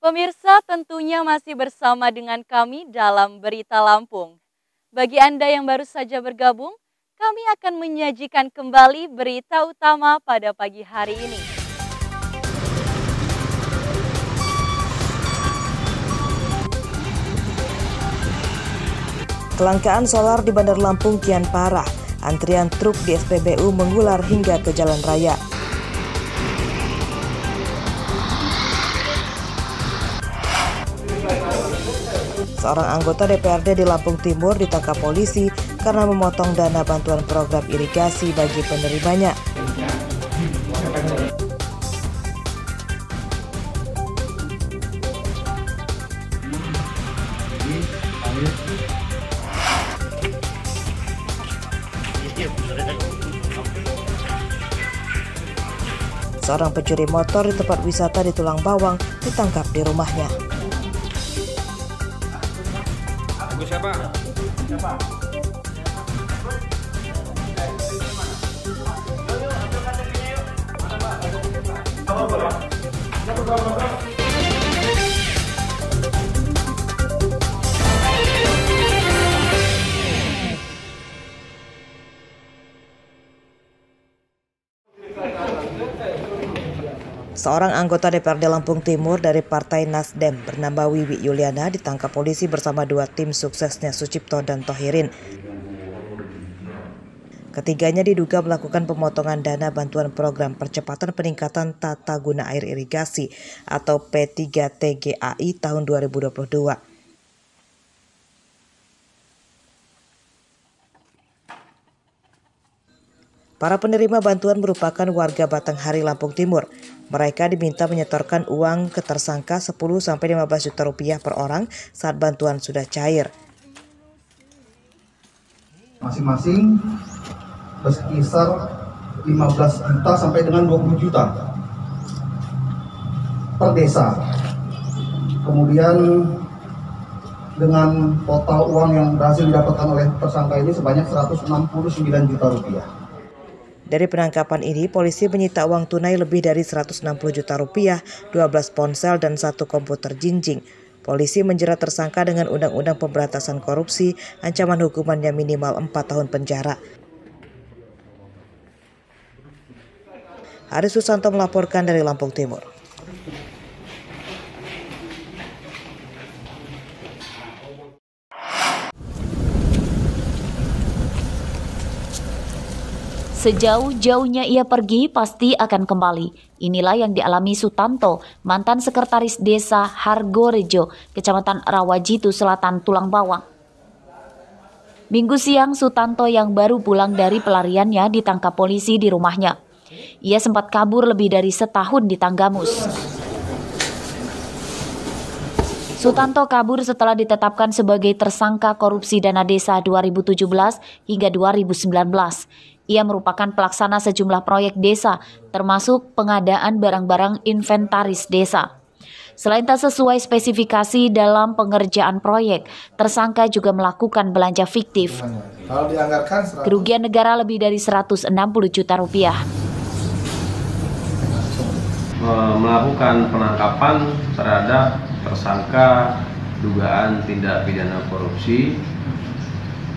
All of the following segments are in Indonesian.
Pemirsa, tentunya masih bersama dengan kami dalam Berita Lampung. Bagi Anda yang baru saja bergabung, kami akan menyajikan kembali berita utama pada pagi hari ini. Kelangkaan solar di Bandar Lampung kian parah. Antrian truk di SPBU mengular hingga ke jalan raya. Seorang anggota DPRD di Lampung Timur ditangkap polisi karena memotong dana bantuan program irigasi bagi penerimanya. Seorang pencuri motor di tempat wisata di Tulang Bawang ditangkap di rumahnya. Siapa? Seorang anggota DPRD Lampung Timur dari Partai Nasdem bernama Wiwi Yuliana ditangkap polisi bersama dua tim suksesnya Sucipto dan Tohirin. Ketiganya diduga melakukan pemotongan dana bantuan program percepatan peningkatan tata guna air irigasi atau P3TGAI tahun 2022. Para penerima bantuan merupakan warga Batanghari, Lampung Timur. Mereka diminta menyetorkan uang ke tersangka 10-15 juta rupiah per orang saat bantuan sudah cair. Masing-masing berkisar 15 juta sampai dengan 20 juta per desa. Kemudian dengan total uang yang berhasil didapatkan oleh tersangka ini sebanyak 169 juta rupiah. Dari penangkapan ini, polisi menyita uang tunai lebih dari 160 juta rupiah, 12 ponsel, dan 1 komputer jinjing. Polisi menjerat tersangka dengan Undang-Undang Pemberantasan Korupsi, ancaman hukumannya minimal 4 tahun penjara. Aris Susanto melaporkan dari Lampung Timur. Sejauh-jauhnya ia pergi, pasti akan kembali. Inilah yang dialami Sutanto, mantan sekretaris desa Hargorejo, Kecamatan Rawajitu Selatan, Tulang Bawang. Minggu siang, Sutanto yang baru pulang dari pelariannya ditangkap polisi di rumahnya. Ia sempat kabur lebih dari setahun di Tanggamus. Sutanto kabur setelah ditetapkan sebagai tersangka korupsi dana desa 2017 hingga 2019. Ia merupakan pelaksana sejumlah proyek desa, termasuk pengadaan barang-barang inventaris desa. Selain tak sesuai spesifikasi dalam pengerjaan proyek, tersangka juga melakukan belanja fiktif. Kerugian negara lebih dari 160 juta rupiah. Melakukan penangkapan terhadap tersangka dugaan tindak pidana korupsi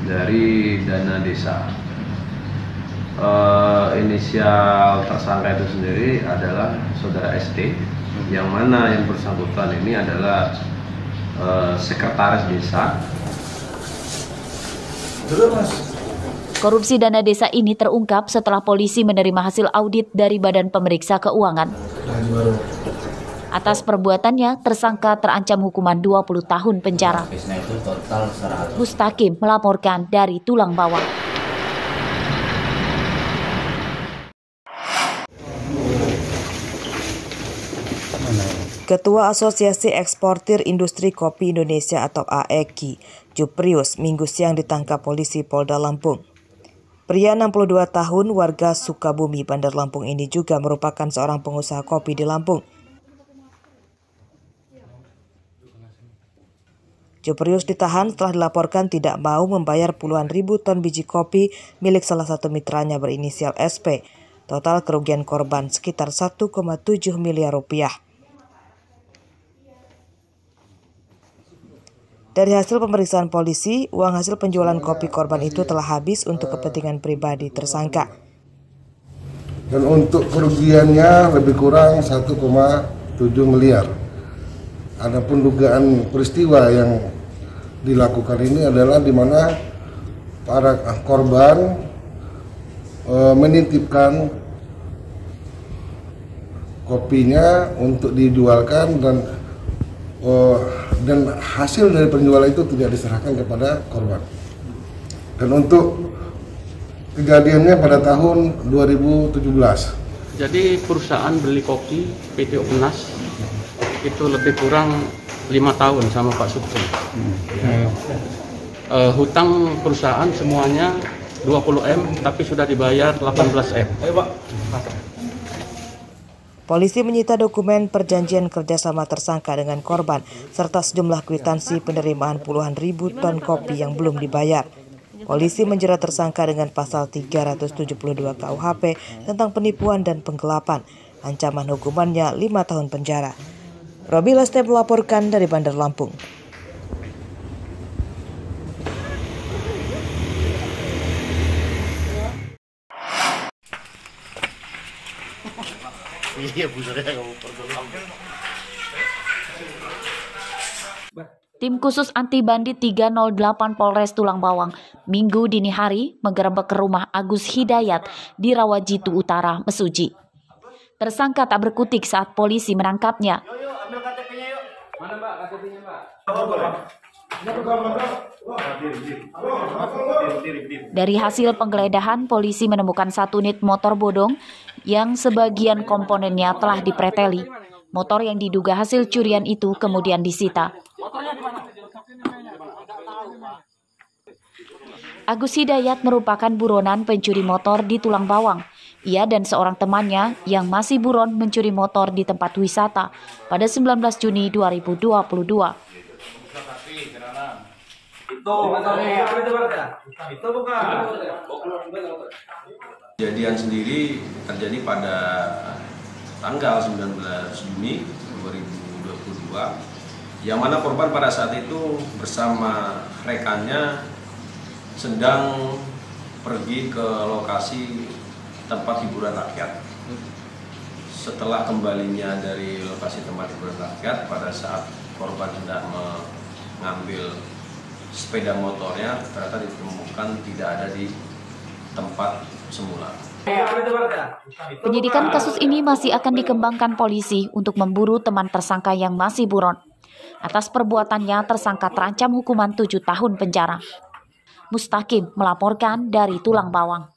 dari dana desa. Inisial tersangka itu sendiri adalah saudara ST, yang mana yang bersangkutan ini adalah sekretaris desa. Korupsi dana desa ini terungkap setelah polisi menerima hasil audit dari Badan Pemeriksa Keuangan. Atas perbuatannya, tersangka terancam hukuman 20 tahun penjara. Mustaqim melaporkan dari Tulang Bawang. Ketua Asosiasi Eksportir Industri Kopi Indonesia atau AEKI, Juprius, Minggu siang ditangkap polisi Polda Lampung. Pria 62 tahun warga Sukabumi, Bandar Lampung ini juga merupakan seorang pengusaha kopi di Lampung. Juprius ditahan setelah dilaporkan tidak mau membayar puluhan ribu ton biji kopi milik salah satu mitranya berinisial SP. Total kerugian korban sekitar 1,7 miliar rupiah. Dari hasil pemeriksaan polisi, uang hasil penjualan kopi korban itu telah habis untuk kepentingan pribadi tersangka. Dan untuk kerugiannya lebih kurang 1,7 miliar. Adapun dugaan peristiwa yang dilakukan ini adalah di mana para korban menitipkan kopinya untuk dijualkan dan hasil dari penjualan itu tidak diserahkan kepada korban. Dan untuk kejadiannya pada tahun 2017. Jadi perusahaan beli kopi PT Unas itu lebih kurang 5 tahun sama Pak Sugeng. Hutang perusahaan semuanya 20 M, tapi sudah dibayar 18 M. Polisi menyita dokumen perjanjian kerjasama tersangka dengan korban, serta sejumlah kwitansi penerimaan puluhan ribu ton kopi yang belum dibayar. Polisi menjerat tersangka dengan pasal 372 KUHP tentang penipuan dan penggelapan. Ancaman hukumannya 5 tahun penjara. Robi Leste melaporkan dari Bandar Lampung. Tim khusus anti bandit 308 Polres Tulang Bawang Minggu dini hari menggerebek rumah Agus Hidayat di Rawajitu Utara, Mesuji. Tersangka tak berkutik saat polisi menangkapnya. Dari hasil penggeledahan, polisi menemukan 1 unit motor bodong yang sebagian komponennya telah dipreteli. Motor yang diduga hasil curian itu kemudian disita. Agus Hidayat merupakan buronan pencuri motor di Tulang Bawang. Ia dan seorang temannya yang masih buron mencuri motor di tempat wisata pada 19 Juni 2022. Kejadian sendiri terjadi pada tanggal 19 Juni 2022, yang mana korban pada saat itu bersama rekannya sedang pergi ke lokasi tempat hiburan rakyat. Setelah kembalinya dari lokasi tempat hiburan rakyat, pada saat korban hendak mengambil sepeda motornya, ternyata ditemukan tidak ada di tempat semula. Penyidikan kasus ini masih akan dikembangkan polisi untuk memburu teman tersangka yang masih buron. Atas perbuatannya, tersangka terancam hukuman 7 tahun penjara. Mustaqim melaporkan dari Tulang Bawang.